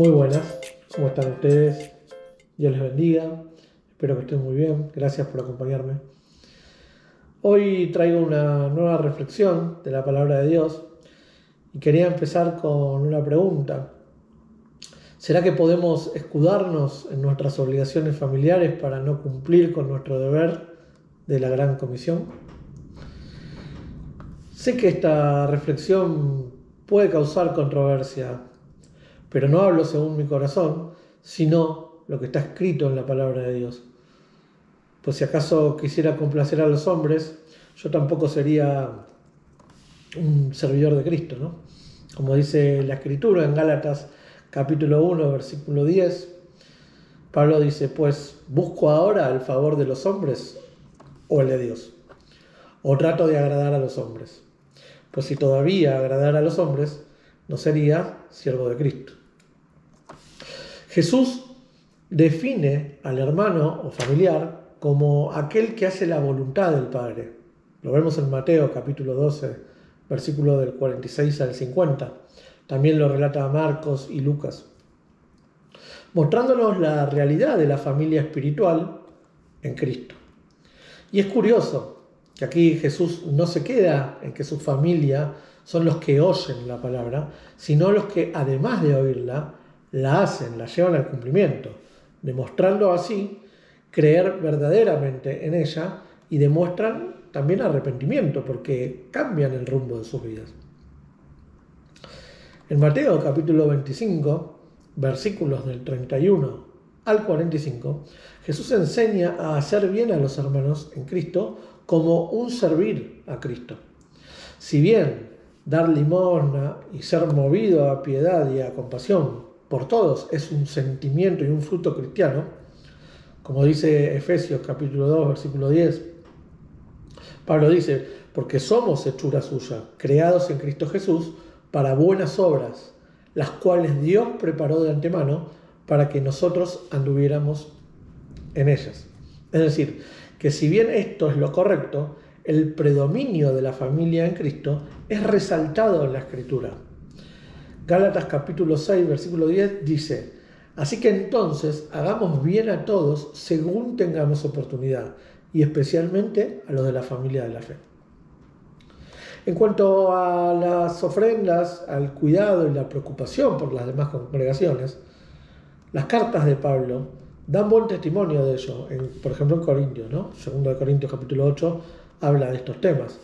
Muy buenas, ¿cómo están ustedes? Dios les bendiga, espero que estén muy bien, gracias por acompañarme. Hoy traigo una nueva reflexión de la palabra de Dios y quería empezar con una pregunta. ¿Será que podemos escudarnos en nuestras obligaciones familiares para no cumplir con nuestro deber de la gran comisión? Sé que esta reflexión puede causar controversia, pero no hablo según mi corazón, sino lo que está escrito en la palabra de Dios. Pues si acaso quisiera complacer a los hombres, yo tampoco sería un servidor de Cristo, ¿no? Como dice la Escritura en Gálatas capítulo 1, versículo 10, Pablo dice, pues, ¿busco ahora el favor de los hombres o el de Dios? ¿O trato de agradar a los hombres? Pues si todavía agradara a los hombres, no sería siervo de Cristo. Jesús define al hermano o familiar como aquel que hace la voluntad del Padre. Lo vemos en Mateo capítulo 12, versículo del 46 al 50. También lo relata Marcos y Lucas, mostrándonos la realidad de la familia espiritual en Cristo. Y es curioso que aquí Jesús no se queda en que su familia son los que oyen la palabra, sino los que, además de oírla, la hacen, la llevan al cumplimiento, demostrando así creer verdaderamente en ella y demuestran también arrepentimiento porque cambian el rumbo de sus vidas. En Mateo capítulo 25, versículos del 31 al 45, Jesús enseña a hacer bien a los hermanos en Cristo como un servir a Cristo. Si bien dar limosna y ser movido a piedad y a compasión por todos es un sentimiento y un fruto cristiano, como dice Efesios capítulo 2, versículo 10, Pablo dice, porque somos hechura suya, creados en Cristo Jesús para buenas obras, las cuales Dios preparó de antemano para que nosotros anduviéramos en ellas. Es decir, que si bien esto es lo correcto, el predominio de la familia en Cristo es resaltado en la Escritura. Gálatas capítulo 6, versículo 10 dice, así que entonces hagamos bien a todos según tengamos oportunidad, y especialmente a los de la familia de la fe. En cuanto a las ofrendas, al cuidado y la preocupación por las demás congregaciones, las cartas de Pablo dan buen testimonio de ello. Por ejemplo, en Corintios, ¿no? 2 Corintios capítulo 8 habla de estos temas.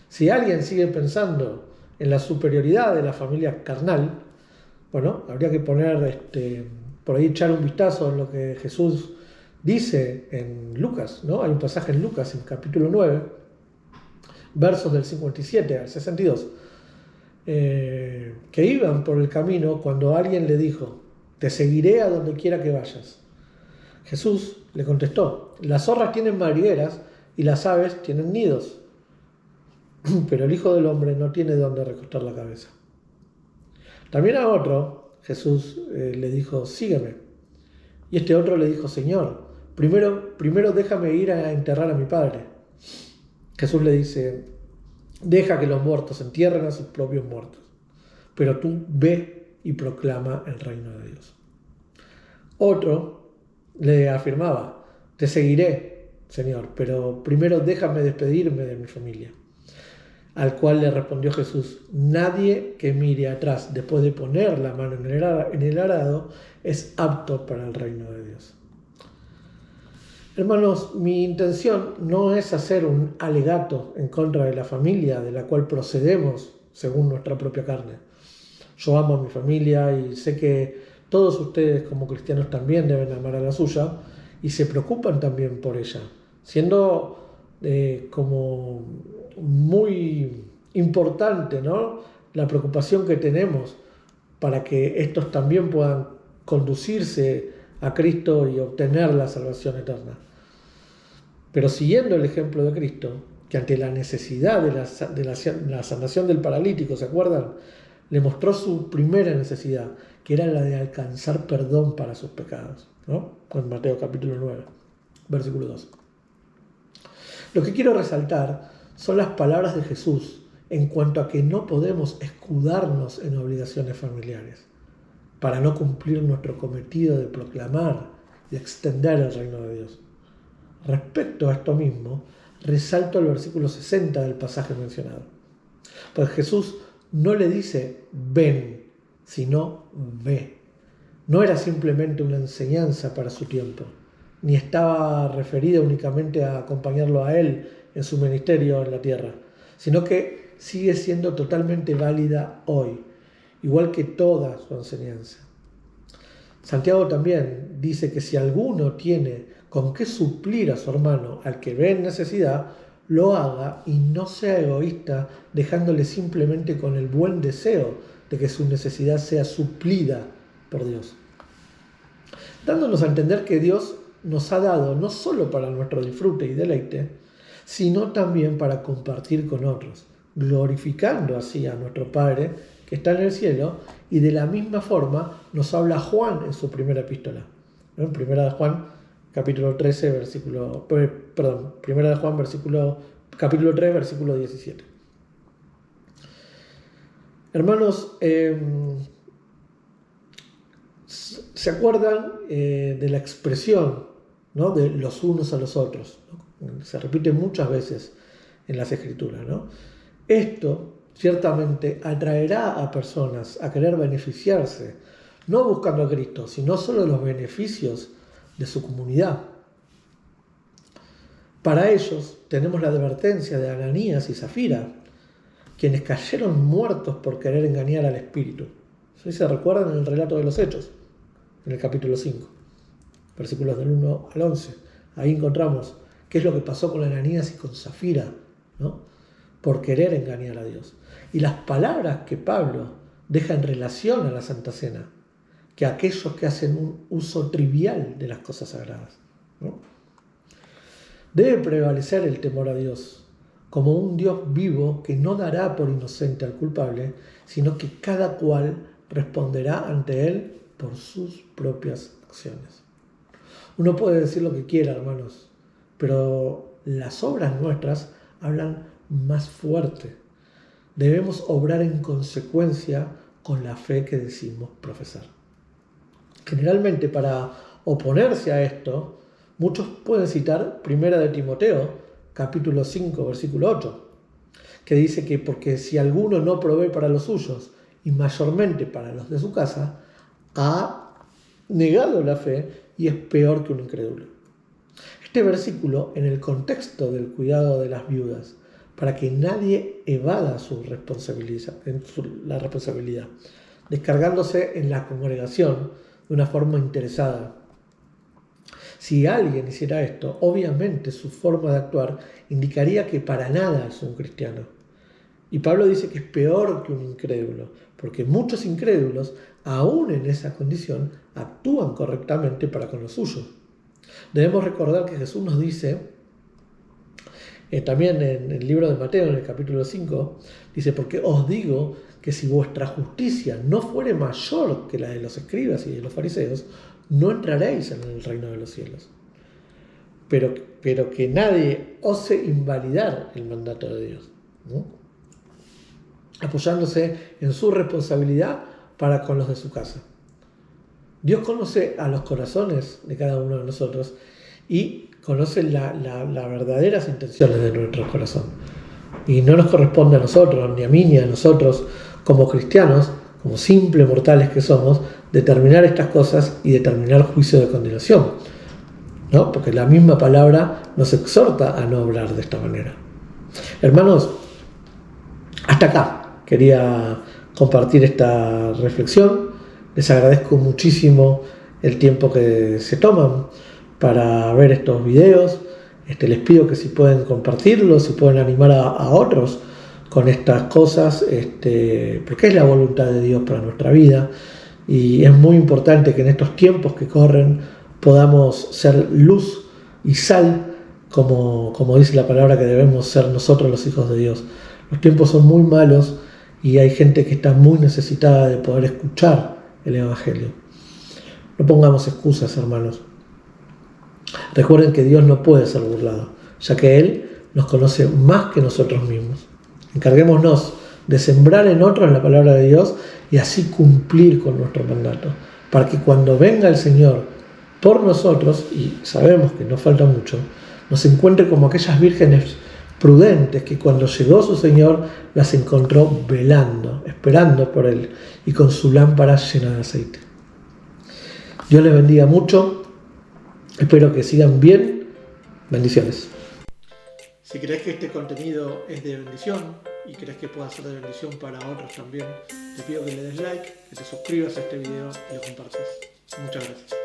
Si alguien sigue pensando en la superioridad de la familia carnal, bueno, habría que poner por ahí echar un vistazo en lo que Jesús dice en Lucas, ¿no? Hay un pasaje en Lucas, en capítulo 9, versos del 57 al 62, que iban por el camino cuando alguien le dijo, te seguiré a donde quiera que vayas. Jesús le contestó, las zorras tienen madrigueras y las aves tienen nidos, pero el Hijo del Hombre no tiene donde recostar la cabeza. También a otro, Jesús le dijo, sígueme. Y este otro le dijo, Señor, primero déjame ir a enterrar a mi padre. Jesús le dice, deja que los muertos entierren a sus propios muertos, pero tú ve y proclama el reino de Dios. Otro le afirmaba, te seguiré, Señor, pero primero déjame despedirme de mi familia. Al cual le respondió Jesús, nadie que mire atrás después de poner la mano en el arado es apto para el reino de Dios. Hermanos, mi intención no es hacer un alegato en contra de la familia de la cual procedemos según nuestra propia carne. Yo amo a mi familia y sé que todos ustedes como cristianos también deben amar a la suya y se preocupan también por ella, siendo como muy importante, ¿no?, la preocupación que tenemos para que estos también puedan conducirse a Cristo y obtener la salvación eterna. Pero siguiendo el ejemplo de Cristo, que ante la necesidad de la sanación del paralítico, ¿se acuerdan?, le mostró su primera necesidad, que era la de alcanzar perdón para sus pecados, ¿no? En Mateo capítulo 9, versículo 2. Lo que quiero resaltar son las palabras de Jesús en cuanto a que no podemos escudarnos en obligaciones familiares. para no cumplir nuestro cometido de proclamar y extender el reino de Dios. Respecto a esto mismo, resalto el versículo 60 del pasaje mencionado. Pues Jesús no le dice ven, sino ve. No era simplemente una enseñanza para su tiempo, ni estaba referida únicamente a acompañarlo a él en su ministerio en la tierra, sino que sigue siendo totalmente válida hoy, igual que toda su enseñanza. Santiago también dice que si alguno tiene con qué suplir a su hermano al que ve en necesidad, lo haga y no sea egoísta, dejándole simplemente con el buen deseo de que su necesidad sea suplida por Dios. Dándonos a entender que Dios nos ha dado no solo para nuestro disfrute y deleite, sino también para compartir con otros, glorificando así a nuestro Padre que está en el cielo, y de la misma forma nos habla Juan en su primera epístola. En Primera de Juan, capítulo 13, Primera de Juan, capítulo 3, versículo 17. Hermanos, ¿se acuerdan de la expresión, ¿no?, de los unos a los otros? ¿No? Se repite muchas veces en las Escrituras, ¿no? Esto ciertamente atraerá a personas a querer beneficiarse, no buscando a Cristo, sino solo los beneficios de su comunidad. Para ellos tenemos la advertencia de Ananías y Zafira, quienes cayeron muertos por querer engañar al Espíritu. ¿Sí se recuerdan en el relato de los Hechos? En el capítulo 5, versículos del 1 al 11. Ahí encontramos qué es lo que pasó con Ananías y con Zafira, ¿no?, por querer engañar a Dios. Y las palabras que Pablo deja en relación a la Santa Cena, que aquellos que hacen un uso trivial de las cosas sagradas, ¿no? Debe prevalecer el temor a Dios, como un Dios vivo que no dará por inocente al culpable, sino que cada cual responderá ante él por sus propias acciones. Uno puede decir lo que quiera, hermanos, pero las obras nuestras hablan más fuerte. Debemos obrar en consecuencia con la fe que decimos profesar. Generalmente, para oponerse a esto, muchos pueden citar 1 de Timoteo, capítulo 5, versículo 8, que dice que porque si alguno no provee para los suyos, y mayormente para los de su casa, ha negado la fe y es peor que un incrédulo. Este versículo, en el contexto del cuidado de las viudas, para que nadie evada la responsabilidad, descargándose en la congregación de una forma interesada. Si alguien hiciera esto, obviamente su forma de actuar indicaría que para nada es un cristiano. Y Pablo dice que es peor que un incrédulo, porque muchos incrédulos, aún en esa condición, actúan correctamente para con los suyos. Debemos recordar que Jesús nos dice, también en el libro de Mateo, en el capítulo 5, dice, porque os digo que si vuestra justicia no fuere mayor que la de los escribas y de los fariseos, no entraréis en el reino de los cielos. Pero que nadie ose invalidar el mandato de Dios, ¿no?, apoyándose en su responsabilidad para con los de su casa. Dios conoce a los corazones de cada uno de nosotros y conoce las verdaderas intenciones de nuestro corazón. Y no nos corresponde a nosotros, ni a mí, ni a nosotros, como cristianos, como simples mortales que somos, determinar estas cosas y determinar juicio de condenación, ¿no? Porque la misma palabra nos exhorta a no hablar de esta manera. Hermanos, hasta acá quería compartir esta reflexión. Les agradezco muchísimo el tiempo que se toman para ver estos videos. Les pido que si pueden compartirlos, si pueden animar a otros con estas cosas, porque es la voluntad de Dios para nuestra vida. Y es muy importante que en estos tiempos que corren podamos ser luz y sal, como dice la palabra que debemos ser nosotros los hijos de Dios. Los tiempos son muy malos y hay gente que está muy necesitada de poder escuchar el Evangelio. No pongamos excusas, hermanos. Recuerden que Dios no puede ser burlado, ya que Él nos conoce más que nosotros mismos. Encarguémonos de sembrar en otros la palabra de Dios y así cumplir con nuestro mandato, para que cuando venga el Señor por nosotros, y sabemos que no falta mucho, nos encuentre como aquellas vírgenes prudentes que cuando llegó su Señor las encontró velando, esperando por Él y con su lámpara llena de aceite. Dios les bendiga mucho, espero que sigan bien, bendiciones. Si crees que este contenido es de bendición y crees que pueda ser de bendición para otros también, te pido que le des like, que te suscribas a este video y lo compartas. Muchas gracias.